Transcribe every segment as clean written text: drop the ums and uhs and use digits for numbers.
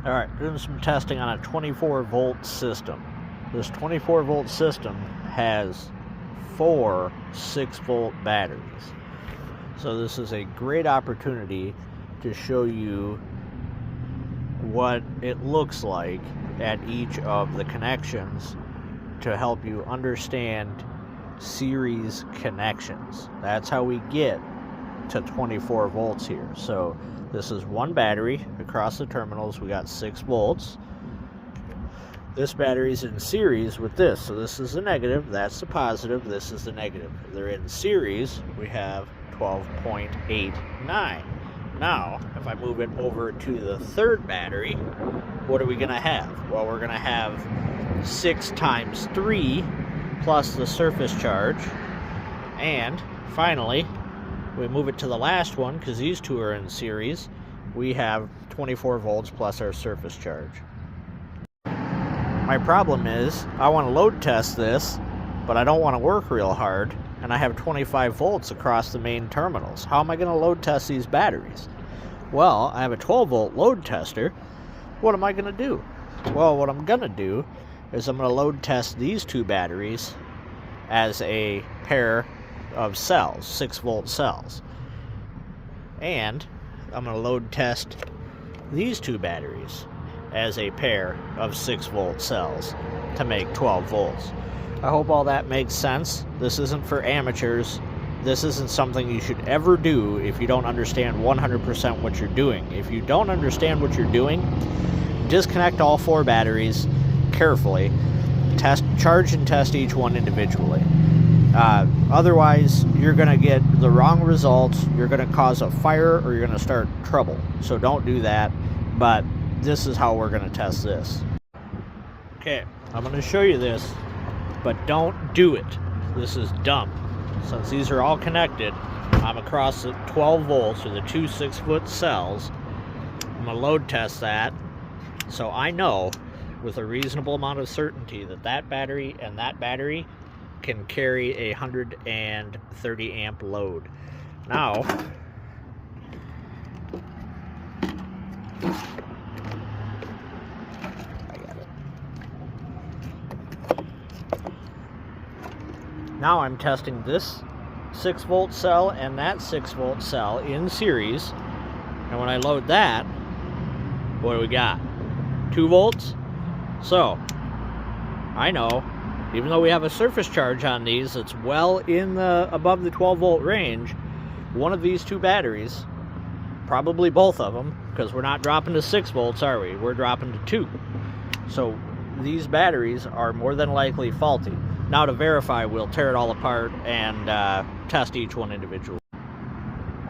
Alright, doing some testing on a 24 volt system. This 24 volt system has 4 6-volt batteries. So this is a great opportunity to show you what it looks like at each of the connections to help you understand series connections. That's how we get to 24 volts here. So this is one battery across the terminals. We got 6 volts. This battery is in series with this. So this is the negative, that's the positive, this is the negative. They're in series. We have 12.89. Now, if I move it over to the third battery, what are we going to have? Well, we're going to have 6 times 3 plus the surface charge. And finally, we move it to the last one because these two are in series. We have 24 volts plus our surface charge. My problem is I want to load test this, but I don't want to work real hard, and I have 25 volts across the main terminals. How am I going to load test these batteries? Well, I have a 12 volt load tester. What am I going to do? Well, what I'm going to do is I'm going to load test these two batteries as a pair of cells, 6 volt cells. And I'm going to load test these two batteries as a pair of 6 volt cells to make 12 volts. I hope all that makes sense. This isn't for amateurs. This isn't something you should ever do if you don't understand 100% what you're doing. If you don't understand what you're doing, disconnect all 4 batteries carefully. Charge and test each one individually. Otherwise, you're going to get the wrong results. You're going to cause a fire or you're going to start trouble. So don't do that. But this is how we're going to test this. Okay, I'm going to show you this, but don't do it. This is dumb. Since these are all connected, I'm across the 12 volts with the 2 6-foot cells. I'm going to load test that so I know with a reasonable amount of certainty that that battery and that battery can carry a 130 amp load. Now, now I'm testing this 6 volt cell and that 6 volt cell in series, and when I load that, what do we got? 2 volts? So, I know, even though we have a surface charge on these that's well in the above the 12 volt range, one of these two batteries, probably both of them, because we're not dropping to 6 volts, are we? We're dropping to 2. So these batteries are more than likely faulty. Now to verify, we'll tear it all apart and test each one individually.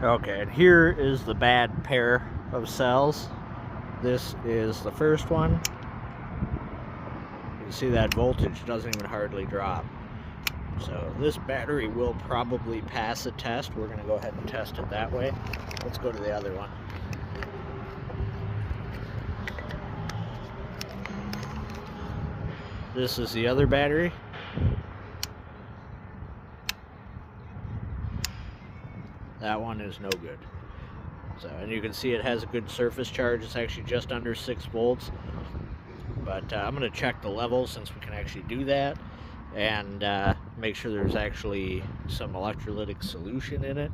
Okay, and here is the bad pair of cells. This is the first one. You can see that voltage doesn't even hardly drop. So this battery will probably pass a test. We're going to go ahead and test it that way. Let's go to the other one. This is the other battery. That one is no good. So, and you can see it has a good surface charge. It's actually just under 6 volts. But I'm going to check the levels since we can actually do that, and make sure there's actually some electrolytic solution in it.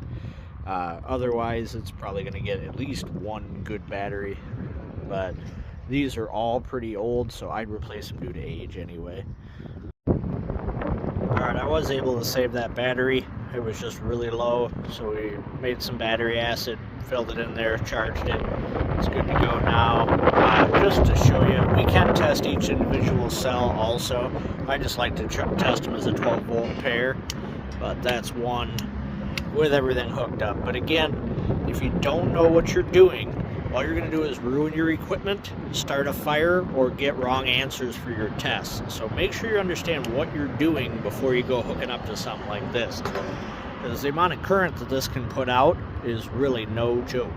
Otherwise, it's probably going to get at least one good battery. But these are all pretty old, so I'd replace them due to age anyway. Alright, I was able to save that battery. It was just really low, so we made some battery acid, filled it in there, charged it. It's good to go now. Just to show you, we can test each individual cell also. I just like to test them as a 12 volt pair, but that's one with everything hooked up. But again, if you don't know what you're doing, all you're going to do is ruin your equipment, start a fire, or get wrong answers for your tests. So make sure you understand what you're doing before you go hooking up to something like this. Because the amount of current that this can put out is really no joke.